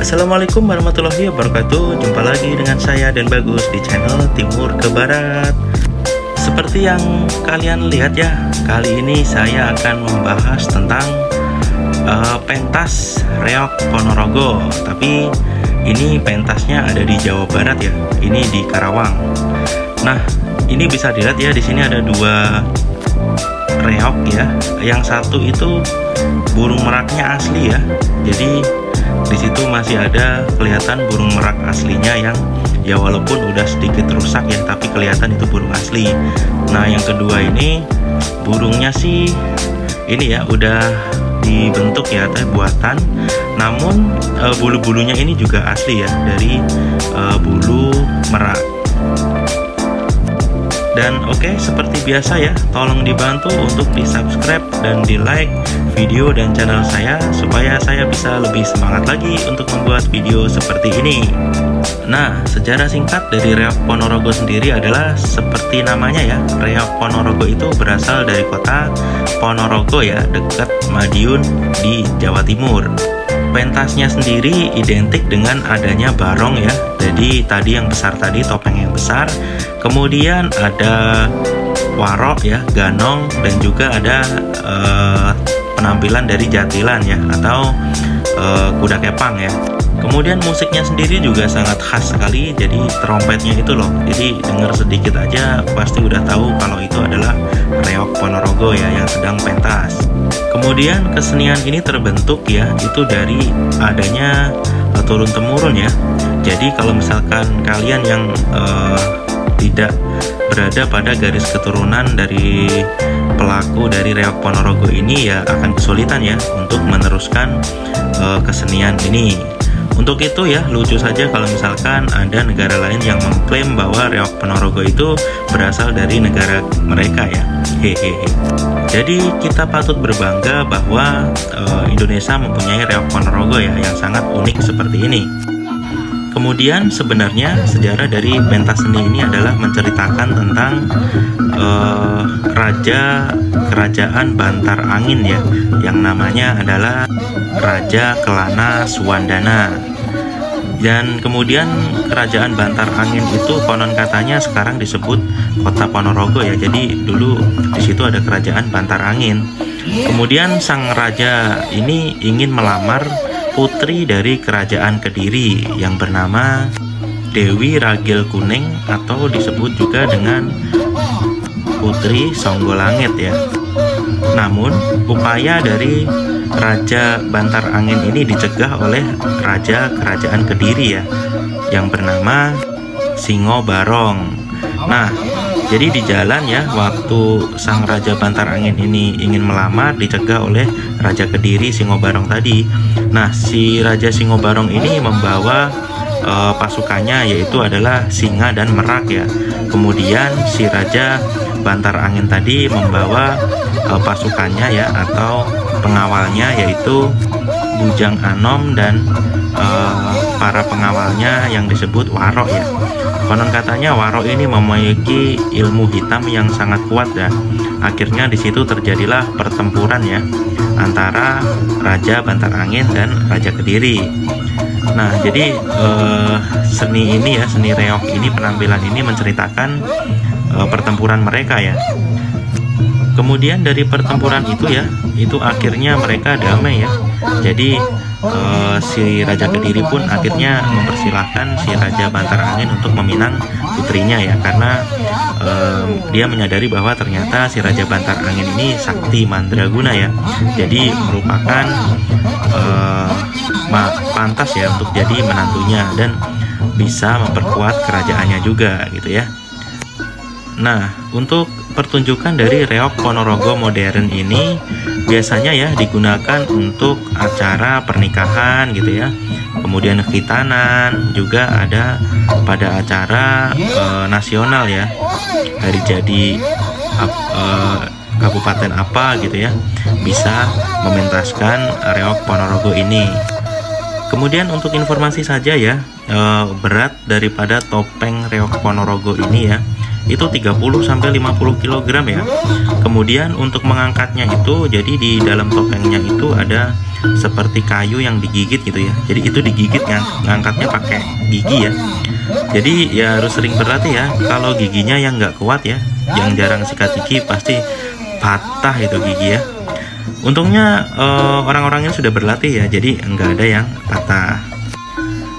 Assalamualaikum warahmatullahi wabarakatuh. Jumpa lagi dengan saya dan Bagus di channel Timur ke Barat. Seperti yang kalian lihat ya, kali ini saya akan membahas tentang pentas reog Ponorogo. Tapi ini pentasnya ada di Jawa Barat ya. Ini di Karawang. Nah, ini bisa dilihat ya, di sini ada dua reog ya. Yang satu itu burung meraknya asli ya. Jadi di situ masih ada kelihatan burung merak aslinya yang ya walaupun udah sedikit rusak ya, tapi kelihatan itu burung asli. Nah, yang kedua ini burungnya sih ini ya udah dibentuk ya, buatan. Namun bulu-bulunya ini juga asli ya, dari bulu merak. Dan oke, seperti biasa ya, tolong dibantu untuk di subscribe dan di like video dan channel saya, supaya saya bisa lebih semangat lagi untuk membuat video seperti ini. Nah, sejarah singkat dari reog Ponorogo sendiri adalah seperti namanya ya. Reog Ponorogo itu berasal dari kota Ponorogo ya, dekat Madiun di Jawa Timur. Pentasnya sendiri identik dengan adanya barong ya. Jadi tadi yang besar tadi, topeng yang besar. Kemudian ada warok ya, ganong, dan juga ada penampilan dari jatilan ya, atau kuda kepang ya. Kemudian musiknya sendiri juga sangat khas sekali. Jadi trompetnya itu loh, jadi dengar sedikit aja pasti udah tahu kalau itu adalah reog Ponorogo ya yang sedang pentas. Kemudian kesenian ini terbentuk ya, itu dari adanya turun-temurun ya. Jadi kalau misalkan kalian yang tidak berada pada garis keturunan dari pelaku dari reog Ponorogo ini, ya akan kesulitan ya untuk meneruskan kesenian ini. Untuk itu ya, lucu saja kalau misalkan ada negara lain yang mengklaim bahwa reog Ponorogo itu berasal dari negara mereka ya. Hehehe. Jadi kita patut berbangga bahwa Indonesia mempunyai reog Ponorogo ya yang sangat unik seperti ini. Kemudian sebenarnya sejarah dari pentas seni ini adalah menceritakan tentang raja kerajaan Bantar Angin ya, yang namanya adalah Raja Kelana Suwandana. Dan kemudian kerajaan Bantar Angin itu konon katanya sekarang disebut kota Ponorogo ya. Jadi dulu di situ ada kerajaan Bantar Angin. Kemudian sang raja ini ingin melamar putri dari kerajaan Kediri yang bernama Dewi Ragil Kuning, atau disebut juga dengan Putri Songgolangit ya. Namun upaya dari Raja Bantar Angin ini dicegah oleh Raja Kerajaan Kediri ya, yang bernama Singo Barong. Nah, jadi di jalan ya, waktu sang Raja Bantar Angin ini ingin melamar, dicegah oleh Raja Kediri Singo Barong tadi. Nah, si Raja Singo Barong ini membawa pasukannya, yaitu adalah singa dan merak ya. Kemudian si Raja Bantar Angin tadi membawa pasukannya ya, atau pengawalnya, yaitu Bujang Anom dan para pengawalnya yang disebut warok ya. Konon katanya warok ini memiliki ilmu hitam yang sangat kuat ya. Akhirnya di situ terjadilah pertempuran ya antara Raja Bantar Angin dan Raja Kediri. Nah, jadi seni ini ya, seni reog ini, penampilan ini menceritakan pertempuran mereka ya. Kemudian dari pertempuran itu ya, itu akhirnya mereka damai ya. Jadi si Raja Kediri pun akhirnya mempersilahkan si Raja Bantar Angin untuk meminang putrinya ya, karena dia menyadari bahwa ternyata si Raja Bantar Angin ini sakti mandraguna ya. Jadi merupakan pantas ya untuk jadi menantunya dan bisa memperkuat kerajaannya juga gitu ya. Nah, untuk pertunjukan dari reog Ponorogo modern ini biasanya ya digunakan untuk acara pernikahan gitu ya. Kemudian khitanan juga ada pada acara nasional ya. Hari jadi kabupaten apa gitu ya, bisa mementaskan reog Ponorogo ini. Kemudian untuk informasi saja ya, berat daripada topeng reog Ponorogo ini ya, itu 30 sampai 50 kg ya. Kemudian untuk mengangkatnya itu, jadi di dalam topengnya itu ada seperti kayu yang digigit gitu ya. Jadi itu digigit, ngangkatnya pakai gigi ya. Jadi ya harus sering berlatih ya. Kalau giginya yang nggak kuat ya, yang jarang sikat gigi, pasti patah itu gigi ya. Untungnya orang-orangnya sudah berlatih ya, jadi nggak ada yang patah.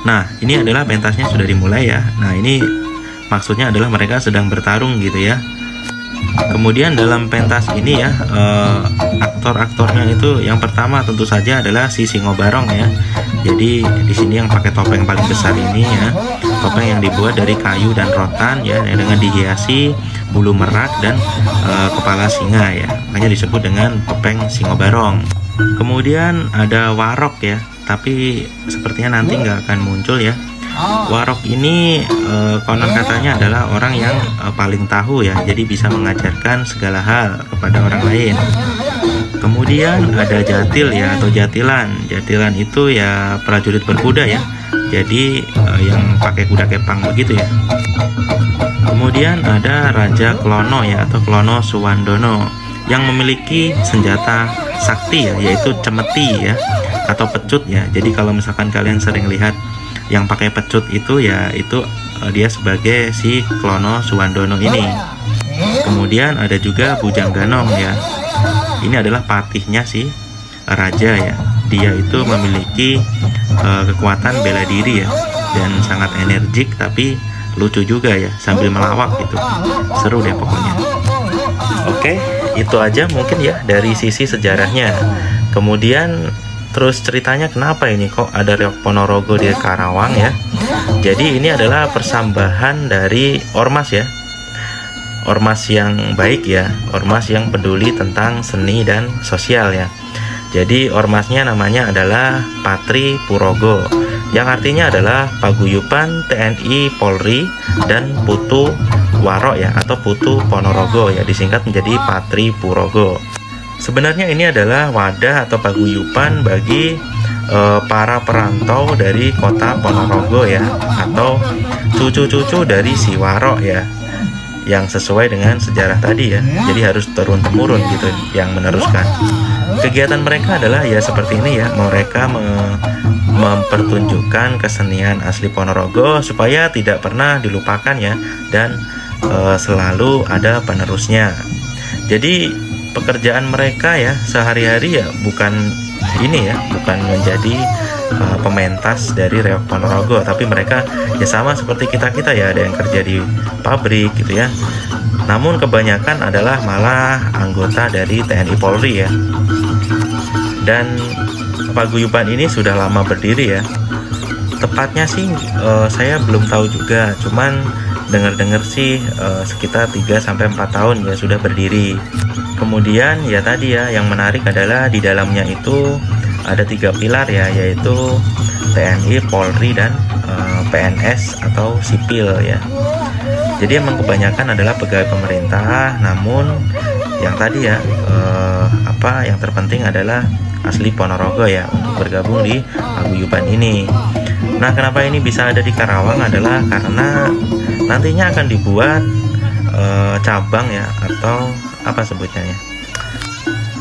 Nah, ini adalah pentasnya sudah dimulai ya. Nah, ini maksudnya adalah mereka sedang bertarung gitu ya. Kemudian dalam pentas ini ya, aktor-aktornya itu yang pertama tentu saja adalah si Singo Barong ya. Jadi di sini yang pakai topeng paling besar ini ya, topeng yang dibuat dari kayu dan rotan ya, dengan dihiasi bulu merak dan kepala singa ya. Makanya disebut dengan topeng Singo Barong. Kemudian ada warok ya, tapi sepertinya nanti nggak akan muncul ya. Warok ini konon katanya adalah orang yang paling tahu ya, jadi bisa mengajarkan segala hal kepada orang lain. Kemudian ada jatil ya, atau jatilan. Jatilan itu ya prajurit berkuda ya, jadi yang pakai kuda kepang begitu ya. Kemudian ada Raja Klono ya, atau Klono Suwandono, yang memiliki senjata sakti ya, yaitu cemeti ya, atau pecut ya. Jadi kalau misalkan kalian sering lihat yang pakai pecut itu ya, itu dia sebagai si Klono Suwandono ini. Kemudian ada juga Bujang Ganong ya. Ini adalah patihnya si raja ya. Dia itu memiliki kekuatan bela diri ya, dan sangat energik tapi lucu juga ya, sambil melawak gitu. Seru deh pokoknya. Oke, itu aja mungkin ya dari sisi sejarahnya. Kemudian terus ceritanya kenapa ini kok ada Reok Ponorogo di Karawang ya. Jadi ini adalah persambahan dari ormas ya, ormas yang baik ya, ormas yang peduli tentang seni dan sosial ya. Jadi ormasnya namanya adalah Patri Purogo, yang artinya adalah Paguyuban TNI Polri dan Putu Waro ya, atau Putu Ponorogo ya, disingkat menjadi Patri Purogo. Sebenarnya ini adalah wadah atau paguyuban bagi para perantau dari kota Ponorogo ya, atau cucu-cucu dari si Waro ya, yang sesuai dengan sejarah tadi ya. Jadi harus turun-temurun gitu yang meneruskan. Kegiatan mereka adalah ya seperti ini ya, mereka mempertunjukkan kesenian asli Ponorogo supaya tidak pernah dilupakan ya, dan selalu ada penerusnya. Jadi pekerjaan mereka ya sehari-hari ya bukan ini ya, bukan menjadi pementas dari Reok Ponorogo, tapi mereka ya sama seperti kita ya, ada yang kerja di pabrik gitu ya. Namun kebanyakan adalah malah anggota dari TNI Polri ya. Dan paguyuban ini sudah lama berdiri ya. Tepatnya sih saya belum tahu juga, cuman dengar-dengar sih sekitar 3-4 tahun ya sudah berdiri. Kemudian ya tadi ya, yang menarik adalah di dalamnya itu ada 3 pilar ya, yaitu TNI, Polri, dan PNS atau sipil ya. Jadi emang kebanyakan adalah pegawai pemerintah, namun yang tadi ya yang terpenting adalah asli Ponorogo ya, untuk bergabung di paguyuban ini. Nah, kenapa ini bisa ada di Karawang adalah karena nantinya akan dibuat cabang ya, atau apa sebutnya ya,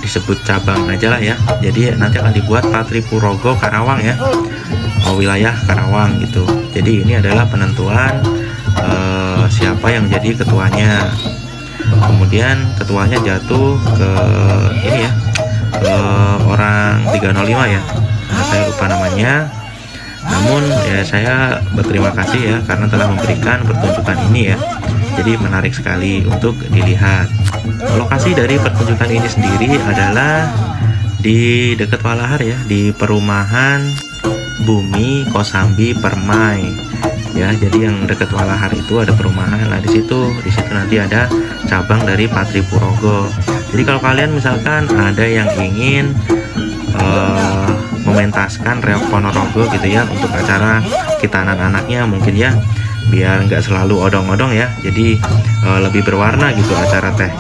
disebut cabang aja lah ya. Jadi nanti akan dibuat Patri Purogo Karawang ya, wilayah Karawang gitu. Jadi ini adalah penentuan siapa yang jadi ketuanya. Kemudian ketuanya jatuh ke ini ya, ke orang 305 ya. Nah, saya lupa namanya. Namun ya saya berterima kasih ya karena telah memberikan pertunjukan ini ya. Jadi menarik sekali untuk dilihat. Lokasi dari pertunjukan ini sendiri adalah di dekat Walahar ya, di perumahan Bumi Kosambi Permai ya. Jadi yang dekat Walahar itu ada perumahan. Nah, di situ nanti ada cabang dari Patri Purogo. Jadi kalau kalian misalkan ada yang ingin mementaskan Reok Ponorogo gitu ya, untuk acara kitanan anaknya mungkin ya, biar nggak selalu odong-odong ya, jadi lebih berwarna gitu acara teh,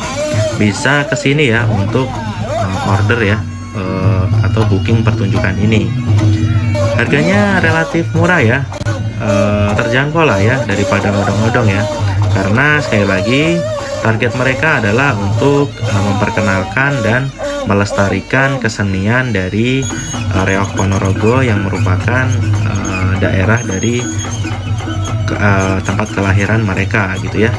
bisa kesini ya untuk order ya, atau booking pertunjukan ini. Harganya relatif murah ya, terjangkau lah ya, daripada odong-odong ya. karena sekali lagi target mereka adalah untuk memperkenalkan dan melestarikan kesenian dari Reok Ponorogo yang merupakan daerah dari tempat kelahiran mereka gitu ya.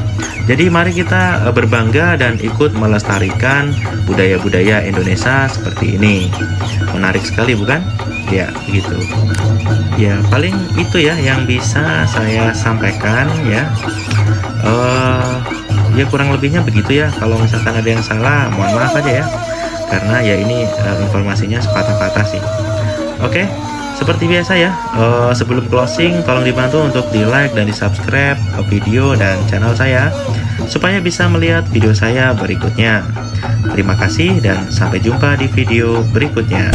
Jadi mari kita berbangga dan ikut melestarikan budaya-budaya Indonesia seperti ini. Menarik sekali bukan? Ya, gitu. Ya, paling itu ya yang bisa saya sampaikan ya. Ya kurang lebihnya begitu ya. Kalau misalkan ada yang salah, mohon maaf aja ya. Karena ya ini informasinya sepatah-patah sih. Oke, seperti biasa ya. Sebelum closing, tolong dibantu untuk di like dan di subscribe video dan channel saya supaya bisa melihat video saya berikutnya. Terima kasih dan sampai jumpa di video berikutnya.